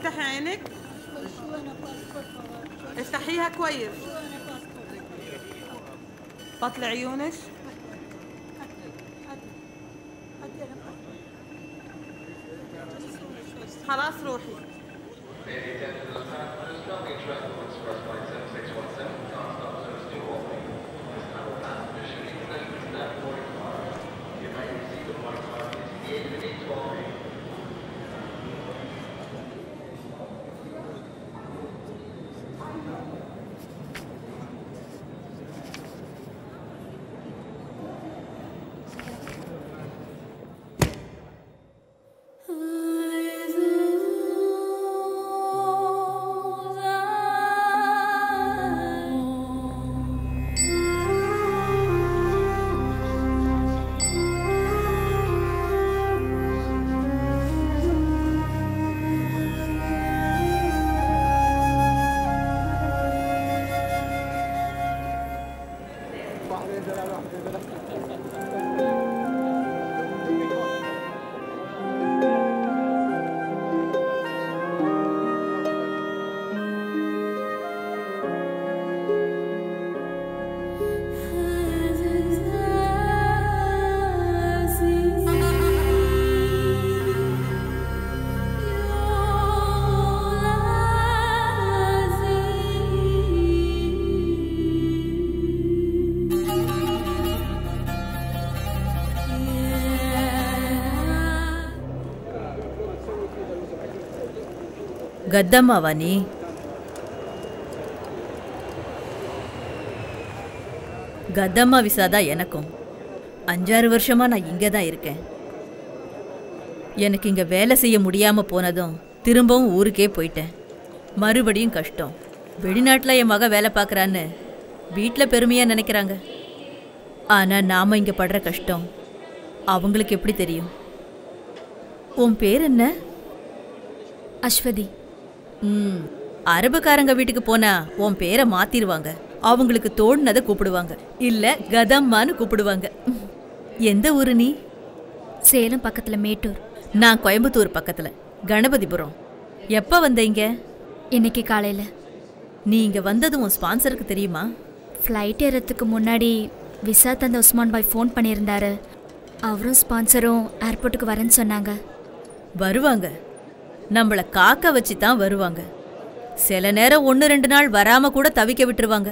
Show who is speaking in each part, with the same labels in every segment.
Speaker 1: افتحي عينك. افتحيها كويس. بطلي عيونك. خلاص روحي.
Speaker 2: கத்தம்மாவா நீ? கத்தம்மா விசாதான் எனக்கும். 5-6 வருஷமா நான் இங்கே தான் இருக்கேன். எனக்கு இங்கே வேலை செய்ய முடியாமல் போனதும் திரும்பவும் ஊருக்கே போயிட்டேன். மறுபடியும் கஷ்டம். வெளிநாட்டில் என் மக வேலை பார்க்குறான்னு வீட்டில் பெருமையாக நினைக்கிறாங்க. ஆனால் நாம் இங்கே படுற கஷ்டம் அவங்களுக்கு எப்படி தெரியும்? உன் பேர் என்ன?
Speaker 3: அஸ்வதி.
Speaker 2: அரபுக்காரங்க வீட்டுக்கு போனா உன் பேரை மாத்திருவாங்க. அவங்களுக்கு தோணுனதை கூப்பிடுவாங்க, இல்ல கதம்மான்னு கூப்பிடுவாங்க. எந்த ஊரு நீ?
Speaker 3: சேலம் பக்கத்துல மேட்டூர்.
Speaker 2: நான் கோயம்புத்தூர் பக்கத்துல கணபதிபுரம். எப்ப வந்தீங்க?
Speaker 3: இன்னைக்கு காலையில.
Speaker 2: நீ இங்க வந்தது உன் ஸ்பான்சருக்கு தெரியுமா?
Speaker 3: ஃப்ளைட் ஏறதுக்கு முன்னாடி விசா தந்த உஸ்மான் பாய் ஃபோன் பண்ணியிருந்தாரு. அவரும் ஸ்பான்சரும் ஏர்போர்ட்டுக்கு வரேன்னு சொன்னாங்க.
Speaker 2: வருவாங்க, நம்மளை காக்க வச்சு தான் வருவாங்க. சில நேரம் 1-2 நாள் வராம கூட தவிக்க விட்டுருவாங்க.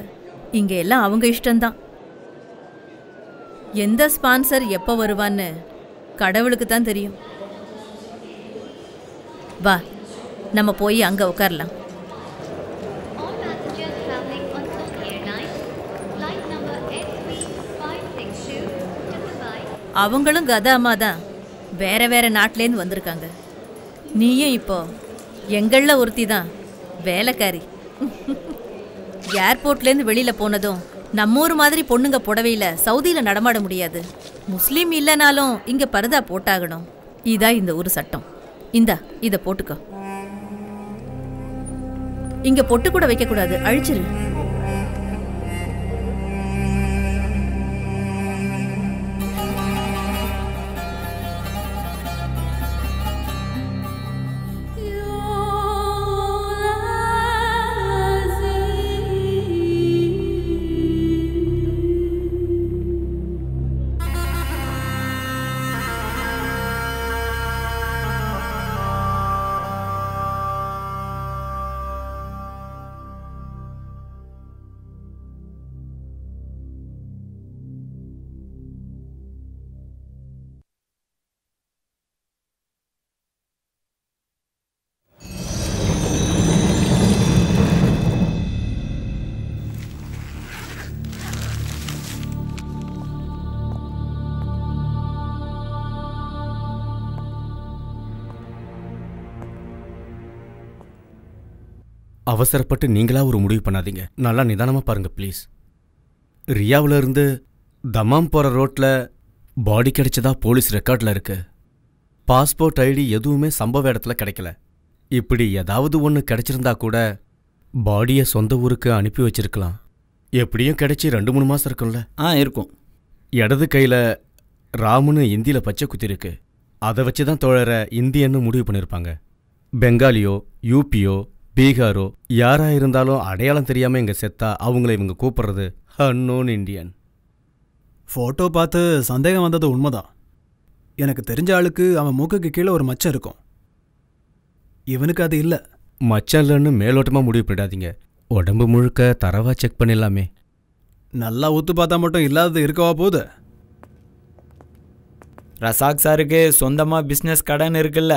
Speaker 2: இங்க எல்லாம் அவங்க இஷ்டம்தான். எந்த ஸ்பான்சர் எப்போ வருவான்னு கடவுளுக்கு தான் தெரியும். வா, நம்ம போய் அங்க உட்காரலாம். அவங்களும் கதாமா தான், வேற வேற நாட்டிலேருந்து வந்திருக்காங்க. நீயும் இப்போ எங்களில் ஒருத்தி தான், வேலைக்காரி. ஏர்போர்ட்லேருந்து வெளியில் போனதும் நம்ம ஊர் மாதிரி பொண்ணுங்க புடவையில் சவுதியில் நடமாட முடியாது. முஸ்லீம் இல்லைனாலும் இங்கே பர்தா போட்டாகணும். இதான் இந்த ஊர் சட்டம். இந்தா இதை போட்டுக்கோ. இங்கே பொட்டு கூட வைக்கக்கூடாது, அழிச்சிரு.
Speaker 4: அவசரப்பட்டு நீங்களா ஒரு முடிவு பண்ணாதீங்க. நல்லா நிதானமாக பாருங்க ப்ளீஸ். ரியாவில் இருந்து தமாம் போகிற ரோட்டில் பாடி கிடைச்சதா போலீஸ் ரெக்கார்டில் இருக்கு. பாஸ்போர்ட் ஐடி எதுவுமே சம்பவ இடத்துல கிடைக்கல. இப்படி ஏதாவது ஒன்று கிடைச்சிருந்தா கூட பாடியை சொந்த ஊருக்கு அனுப்பி வச்சிருக்கலாம். எப்படியும் கிடைச்சி 2-3 மாதம் இருக்கும்ல?
Speaker 5: இருக்கும்.
Speaker 4: இடது கையில் ராமுன்னு இந்தியில் பச்சை குத்தி இருக்கு. அதை வச்சு தான் தோழரை இந்தியன்னு முடிவு பண்ணியிருப்பாங்க. பெங்காலியோ யூபியோ பீகாரோ யாரா இருந்தாலும் அடையாளம் தெரியாம இங்க செத்தா அவங்கள இவங்க கூப்பிடுறது அன்னோன் இண்டியன்.
Speaker 5: ஃபோட்டோ பார்த்து சந்தேகம் வந்தது உண்மைதான். எனக்கு தெரிஞ்ச ஆளுக்கு அவன் மூக்குக்கு கீழே ஒரு மச்சம் இருக்கும். இவனுக்கு அது இல்லை.
Speaker 4: மச்சம் இல்லைன்னு மேலோட்டமாக முடிவு பண்ணிடாதீங்க. உடம்பு முழுக்க தரவா செக் பண்ணிடலாமே.
Speaker 5: நல்லா ஊத்து பார்த்தா மட்டும் இல்லாதது இருக்கவா போகுது?
Speaker 6: ரசாக் சாருக்கு சொந்தமாக பிஸ்னஸ் கடன் இருக்குல்ல.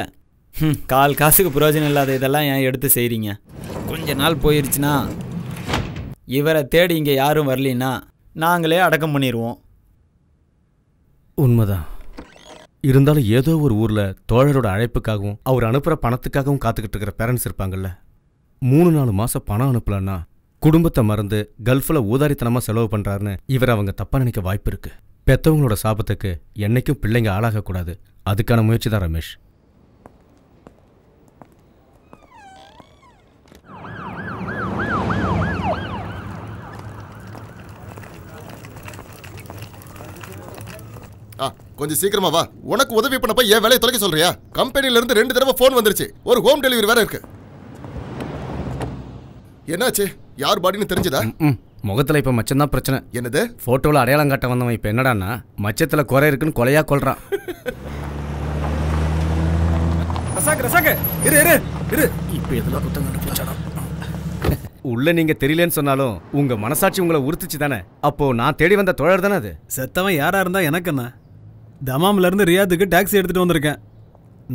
Speaker 6: கால் காசுக்கு பிரயோஜனம் இல்லாத இதெல்லாம் ஏன் எடுத்து செய்கிறீங்க? கொஞ்ச நாள் போயிடுச்சுன்னா இவரை தேடி இங்கே யாரும் வரலின்னா நாங்களே அடக்கம் பண்ணிடுவோம்.
Speaker 4: உண்மைதான். இருந்தாலும் ஏதோ ஒரு ஊரில் தோழரோட அழைப்புக்காகவும் அவர் அனுப்புகிற பணத்துக்காகவும் காத்துக்கிட்டு இருக்கிற பேரண்ட்ஸ் இருப்பாங்கல்ல. 3-4 மாதம் பணம் அனுப்பலன்னா குடும்பத்தை மறந்து கல்ஃபில் ஊதாரித்தனமாக செலவு பண்ணுறாருன்னு இவர் அவங்க தப்பாக நினைக்க வாய்ப்பு இருக்குது. பெற்றவங்களோட சாபத்துக்கு என்னைக்கும் பிள்ளைங்க ஆளாகக்கூடாது. அதுக்கான முயற்சி தான் ரமேஷ்.
Speaker 7: கொஞ்சம் சீக்கிரமா வா. உனக்கு உதவி பண்ணப்ப ஏன் வேலையை தொலைக்க சொல்றியா? கம்பெனில இருந்து 2 தடவை போன் வந்துருச்சு. ஒரு ஹோம் டெலிவரி வேற இருக்கு. என்னாச்சு? யார் பாடின்னு தெரிஞ்சதா?
Speaker 4: முகத்தில் இப்போ மச்சம் தான் பிரச்சனை.
Speaker 7: என்னது?
Speaker 4: ஃபோட்டோவில் அடையாளம் காட்ட வந்தவன் இப்போ என்னடான்னா மச்சத்தில் குறை இருக்குன்னு கொலையாக கொள்றான். இப்போ எதெல்லாம் குத்தம் கண்டுபிடிச்சானா? உள்ள நீங்க தெரியலன்னு சொன்னாலும் உங்க மனசாட்சி உங்களை உறுத்துச்சு தானே. அப்போ நான் தேடி வந்த தோழர் தானே அது.
Speaker 5: செத்தவன் யாரா இருந்தா எனக்கு என்ன? தமாம்ல இருந்து ரியாதுக்கு டாக்ஸி எடுத்துட்டு வந்திருக்கேன்.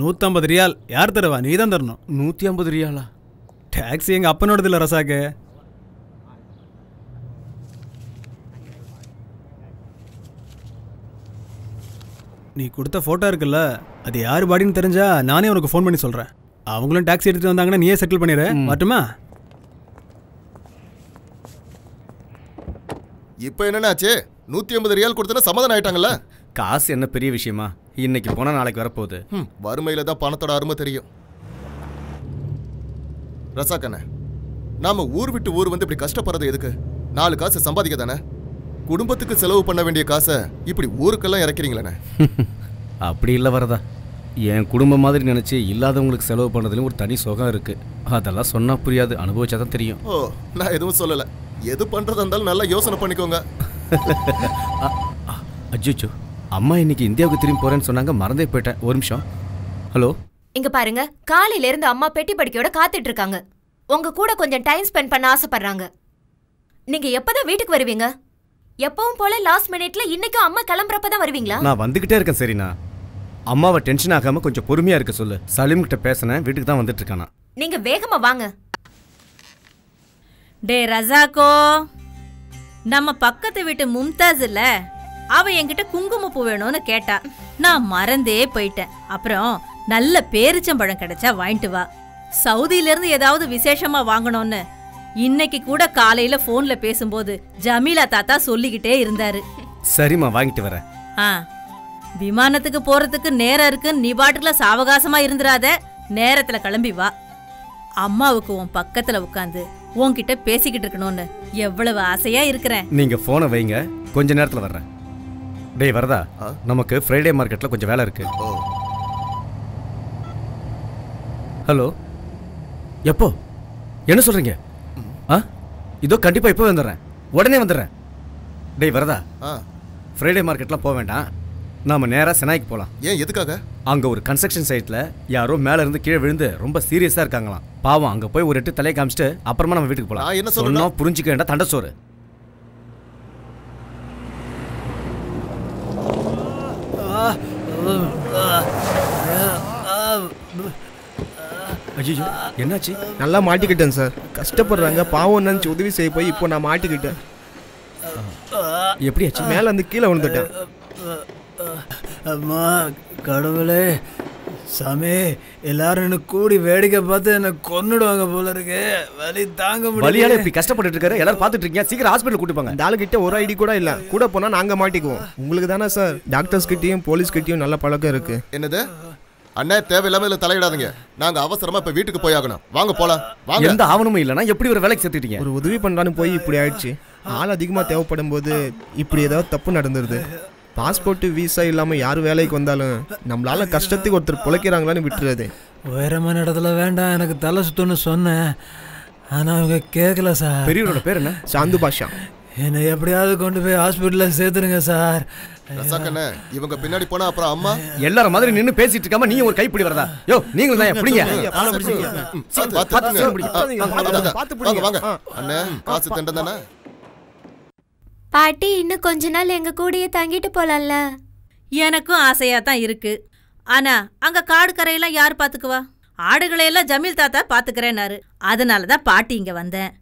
Speaker 5: 150 ரியால். யார் தருவா? நீ தான் தரணும்.
Speaker 4: 150 ரியாலா?
Speaker 5: டாக்ஸி எங்க அப்பனோடது இல்லை ரசாக்கு. நீ கொடுத்த போட்டோ இருக்குல்ல, அது யார் பாடின்னு தெரிஞ்சா நானே உனக்கு ஃபோன் பண்ணி சொல்றேன். அவங்களும் டாக்ஸி எடுத்துட்டு வந்தாங்கன்னா நீயே செட்டில் பண்ணிடு. மட்டுமா?
Speaker 7: இப்போ என்னன்னாச்சு? 150 ரியால் கொடுத்தா சமாதானம் ஆயிட்டாங்கல்ல?
Speaker 4: காசு என்ன பெரிய விஷயமா? இன்னைக்கு போனா நாளைக்கு வரப்போகுது.
Speaker 7: வறுமையில தான் பணத்தோட அருமை தெரியும். ரசாக்கண்ணே, நாம ஊர் விட்டு ஊர் வந்து இப்படி கஷ்டப்படுறது எதுக்கு? 4 காசு சம்பாதிக்க தானே. குடும்பத்துக்கு செலவு பண்ண வேண்டிய காசை இப்படி ஊருக்கெல்லாம் இறக்கிறீங்களே.
Speaker 4: அப்படி இல்லை வரதா. என் குடும்பம் மாதிரி நினைச்சு இல்லாதவங்களுக்கு செலவு பண்ணதுலயும் ஒரு தனி சுகம் இருக்கு. அதெல்லாம் சொன்னா புரியாது, அனுபவிச்சாதான் தெரியும்.
Speaker 7: ஓ, நான் எதுவும் சொல்லல. எது பண்றதா இருந்தாலும் நல்லா யோசனை பண்ணிக்கோங்க.
Speaker 4: அஜிச்சோ, அம்மா இன்னைக்கு இந்தியாவுக்கு திரும்பி போறேன்னு சொன்னாங்க, மறந்தே போயிட்டேன். ஒரு நிமிஷம். ஹலோ,
Speaker 8: இங்க பாருங்க, காலையில இருந்து அம்மா பெட்டி படிக்கையோட காத்துட்டு இருக்காங்க. உங்க கூட கொஞ்சம் டைம் ஸ்பெண்ட் பண்ண ஆசைப்படுறாங்க. நீங்க எப்பதான் வீட்டுக்கு வருவீங்க? எப்பவும் போல லாஸ்ட் மினிட்ல இன்னைக்கும் அம்மா கிளம்புறப்பதான் வருவீங்களா?
Speaker 4: நான் வந்துகிட்டே இருக்கேன். சரிண்ணா, அம்மாவை டென்ஷன் ஆகாம கொஞ்சம் பொறுமையா இருக்க சொல்லு. சலீம் கிட்ட பேசினேன், வீட்டுக்கு தான் வந்துட்டு இருக்கானா.
Speaker 8: நீங்க வேகமா வாங்க.
Speaker 2: டே ரசாக்கோ, நம்ம பக்கத்து வீட்டு மும்தாஸ் இல்ல, அவ என்கிட்ட குங்குமப்பூ வேணும்னு கேட்டா. நான் மறந்தே போயிட்டேன். அப்புறம் நல்ல பேரிச்சம்பழம் கிடைச்சா வாங்கிட்டு வா. சவுதியில இருந்து ஏதாவது விசேஷமா வாங்கணும்னு இன்னைக்கு கூட காலையில போன்ல பேசும்போது ஜமீலா தாத்தா சொல்லிக்கிட்டே இருந்தாரு.
Speaker 4: சரிம்மா, வாங்கிட்டு வரேன்.
Speaker 2: விமானத்துக்கு போறதுக்கு நேரம் இருக்கு, நீ பாட்டுக்குல சாவகாசமா இருந்துராத. நேரத்துல கிளம்பி வா. அம்மாவுக்கு உன் பக்கத்துல உட்காந்து உன்கிட்ட பேசிக்கிட்டு இருக்கணும்னு எவ்வளவு ஆசையா இருக்கிறேன்.
Speaker 4: நீங்க போனை வைங்க, கொஞ்ச நேரத்துல வர்றேன். டேய் வரதா, நமக்கு ஃப்ரைடே மார்க்கெட்ல கொஞ்சம் வேலை இருக்கு. ஹலோ, எப்போ? என்ன சொல்றீங்க? இதோ கண்டிப்பா இப்போ வந்துடுறேன், உடனே வந்துடுறேன். டேய் வரதா, ஃப்ரைடே மார்க்கெட்லாம் போக வேண்டாம், நாம நேரா செனாய்க்கு போலாம்.
Speaker 7: ஏன், எதுக்காக?
Speaker 4: அங்க ஒரு கன்ஸ்ட்ரக்ஷன் சைட்ல யாரோ மேல இருந்து கீழே விழுந்து ரொம்ப சீரியஸா இருக்காங்களாம். பாவம், அங்க போய் ஒரு 8 தலையை காமிச்சிட்டு அப்புறமா நம்ம வீட்டுக்கு போலாம்.
Speaker 7: என்ன சொல்லணும்
Speaker 4: புரிஞ்சுக்க வேண்டாம், தண்டசோறு. ஐயோ, என்னாச்சு?
Speaker 9: நல்லா மாட்டிக்கிட்டேன் சார். கஷ்டப்படுறாங்க, பாவம் நினைச்சு உதவி செய்ய போய் இப்போ நான் மாட்டிக்கிட்டேன்.
Speaker 4: எப்படியாச்சு?
Speaker 9: மேல இருந்து கீழே விழுந்துட்டேன்.
Speaker 5: அம்மா கடவுளே, சாமி, எல்லாரும் எனக்கு கூடி வேடிக்கை பார்த்து என்ன கொன்னுடுவாங்க போல இருக்கு. வலி தாங்க முடியல.
Speaker 4: வலியால இப்படி கஷ்டப்பட்டு இருக்காரு, எல்லாரும் பார்த்துட்டு இருக்கீங்க. சீக்கிரம் ஹாஸ்பிட்டல் கூட்டி போங்க.
Speaker 9: இந்த ஆளுகிட்ட ஒரு ஐடி கூட இல்ல, கூட போனா நாங்க மாட்டிக்குவோம். உங்களுக்கு தானே சார் டாக்டர்ஸ் கிட்டயும் போலீஸ் கிட்டயும் நல்ல பழக்கம் இருக்கு.
Speaker 7: என்னது அண்ணா, தேவையில்லாம இதுல தலையிடாதீங்க. நாங்க அவசரமா இப்ப வீட்டுக்கு போய் ஆகணும். வாங்க போலாம். வாங்க.
Speaker 4: எந்த ஆவணமும் இல்லனா எப்படி ஒரு வேலைக்கு சேர்த்துட்டீங்க?
Speaker 9: ஒரு உதவி பண்ணலான்னு போய் இப்படி ஆயிடுச்சு. ஆள் அதிகமா தேவைப்படும் போது இப்படி ஏதாவது தப்பு நடந்துருது. பாஸ்போர்ட் விசா இல்லாம யார் வேலைக்கு வந்தாலும் நம்மளால கஷ்டத்துக்கு ஒருத்தர் பிழைக்கிறாங்களான்னு விட்டுறது.
Speaker 5: உயரமான இடத்துல வேண்டாம், எனக்கு தலை சுத்தம்னு சொன்னேன். ஆனால் அவங்க கேட்கல சார்.
Speaker 9: பெரியவரோட பேர் என்ன? சாந்து பாஷா.
Speaker 5: என்னை எப்படியாவது கொண்டு போய் ஹாஸ்பிட்டலில் சேர்த்துருங்க சார்.
Speaker 7: ரசாக்கண்ணே, இவங்க பின்னாடி போனா அப்புறம் அம்மா
Speaker 4: எல்லாரும் மாதிரி நின்னு பேசிட்டு இருக்காம நீ ஒரு கைப்பிடி வரதா? யோ நீங்களும் தான் எப்படிங்க?
Speaker 7: அண்ணே, காசு தண்டம் தானே?
Speaker 8: பாட்டி இன்னும் கொஞ்ச நாள் எங்க கூடயே தங்கிட்டு போலாம்ல?
Speaker 2: எனக்கும் ஆசையா தான் இருக்கு. ஆனா அங்க காடு கரையெல்லாம் யார் பாத்துக்குவா? ஆடுகளையெல்லாம் ஜமீல் தாத்தா பாத்துக்கிறேன்னாரு. அதனாலதான் பாட்டி இங்க வந்தேன்.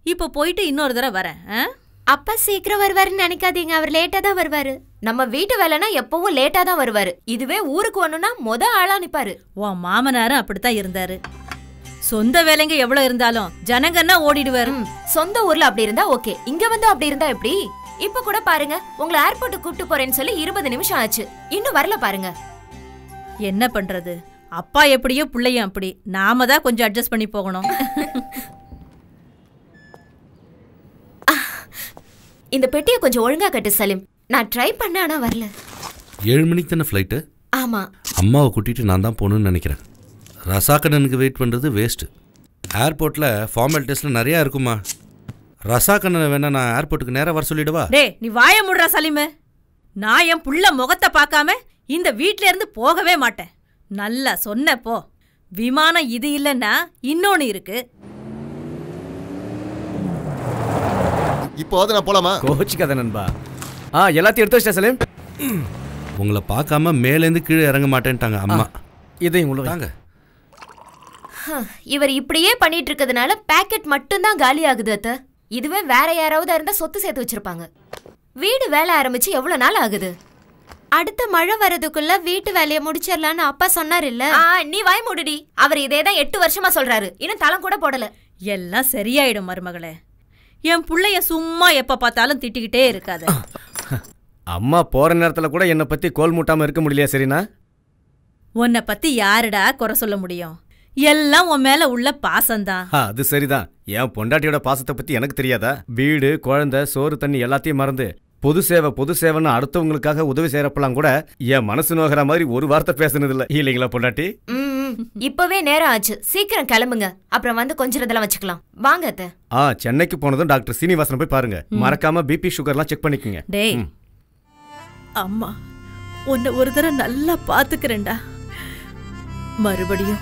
Speaker 2: இப்போ போயிட்டு இன்னொரு தடவை வரேன்.
Speaker 8: அப்பா சீக்கிரம் வருவாருன்னு நினைக்காதீங்க, அவர் லேட்டா தான் வருவாரு. நம்ம வீட்டு வேலைனா எப்பவும் லேட்டா தான் வருவாரு. இதுவே ஊருக்கு வரணும்னா ஆளா நிப்பாரு.
Speaker 2: உன் மாமனாரும் அப்படித்தான் இருந்தாரு. சொந்த வேலைங்க எவ்வளவு இருந்தாலும் ஜனங்கன்னா ஓடிடுவாரு.
Speaker 8: சொந்த ஊர்ல அப்படி இருந்தா ஓகே, இங்க வந்து அப்படி இருந்தா எப்படி? இப்ப கூட பாருங்க, உங்களை ஏர்போர்ட் கூப்பிட்டு போறேன்னு சொல்லி 20 நிமிஷம் ஆச்சு, இன்னும் வரல பாருங்க.
Speaker 2: என்ன பண்றது? அப்பா எப்படியோ பிள்ளையும் அப்படி. நாம தான் கொஞ்சம் அட்ஜஸ்ட் பண்ணி போகணும்.
Speaker 8: இந்த பெட்டியை கொஞ்சம் ஒழுங்கா கட்டு சலீம். நான் ட்ரை பண்ண, ஆனா வரல.
Speaker 10: 7 மணிக்கு தானே ஃப்ளைட்டு?
Speaker 8: ஆமா.
Speaker 10: அம்மாவை கூட்டிட்டு நான் தான் போகணும்னு நினைக்கிறேன். ரசாக்கண்ணனுக்கு வெயிட் பண்ணுறது வேஸ்ட்டு. ஏர்போர்ட்டில் ஃபார்மாலிட்டிஸில் நிறையா இருக்குமா. ரசாக்கண்ணனை வேணா நான் ஏர்போர்ட்டுக்கு நேராக வர சொல்லிடுவா?
Speaker 2: டே நீ வாய முடுறா சலீமு. நான் என் புள்ள முகத்தை பார்க்காம இந்த வீட்ல இருந்து போகவே மாட்டேன். நல்லா சொன்னப்போ. விமானம் இது இல்லைன்னா இன்னொன்னு இருக்கு.
Speaker 7: இப்போ நான் போலாமா?
Speaker 4: கோச்சிக்காத நண்பா. எல்லாத்தையும் எடுத்து வச்சிட்டேன் சலீம்.
Speaker 10: உங்களை பார்க்காம மேலேருந்து கீழே இறங்க மாட்டேன்ட்டாங்க அம்மா.
Speaker 4: இதையும் உள்ள தாங்க.
Speaker 8: இவர் இப்படியே பண்ணிட்டு இருக்கிறதுனால பேக்கெட் மட்டும்தான் காலி ஆகுது அத்த. இதுவே வேற யாராவது இருந்தா சொத்து சேர்த்து வச்சிருப்பாங்க. வீடு வேலை ஆரம்பிச்சு எவ்வளவு நாள் ஆகுது? அடுத்த மழை வரதுக்குள்ள வீட்டு வேலையை முடிச்சிடலான்னு அப்பா சொன்னார் இல்ல? நீ வாய் மூடுடி. அவர் இதேதான் 8 வருஷமா சொல்றாரு, இன்னும் தளம் கூட போடல.
Speaker 2: எல்லாம் சரியாயிடும் மருமகளே. என் புள்ளைய சும்மா எப்ப பார்த்தாலும் திட்டிக்கிட்டே இருக்காத.
Speaker 4: அம்மா போற நேரத்துல கூட என்னை பத்தி கோல் மூட்டாம இருக்க முடியலையா? சரிண்ணா,
Speaker 2: உன்னை பத்தி யாருடா குறை சொல்ல முடியும்? எல்லாம் உன் மேல உள்ள பாசம்தான்.
Speaker 4: அது சரிதான். என் பொண்டாட்டியோட பாசத்தை பத்தி எனக்கு தெரியாதா? வீடு, குழந்தை, சோறு, தண்ணி எல்லாத்தையும் மறந்து பொது சேவைன்னு அடுத்தவங்களுக்காக உதவி செய்யறப்பெல்லாம் கூட என் மனசு நோகிற மாதிரி ஒரு வார்த்தை பேசுனது இல்ல இல்லைங்களா பொண்டாட்டி?
Speaker 8: இப்பவே நேரம் ஆச்சு, சீக்கிரம் கிளம்புங்க. அப்புறம் வந்து கொஞ்சம் இதெல்லாம் வச்சுக்கலாம். வாங்க அத்தை.
Speaker 4: சென்னைக்கு போனதும் டாக்டர் சீனிவாசன் போய் பாருங்க. மறக்காம பிபி சுகர்லாம் செக் பண்ணிக்கங்க.
Speaker 2: டேய் அம்மா, உன்னை ஒரு தடவை நல்லா பாத்துக்கிறேன்டா. மறுபடியும்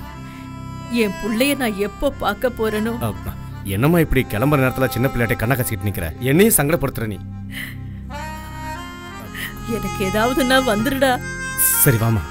Speaker 2: என் புள்ளைய நான் எப்போ பார்க்க போறேனோ.
Speaker 4: என்னம்மா இப்படி கிளம்புற நேரத்துல சின்ன பிள்ளையாட்டை கண்ணை கசிட்டு நிக்கிற? என்னையும் சங்கடப்படுத்துற நீ.
Speaker 2: எனக்கு ஏதாவதுன்னா வந்துடுடா.
Speaker 4: சரி வாமா.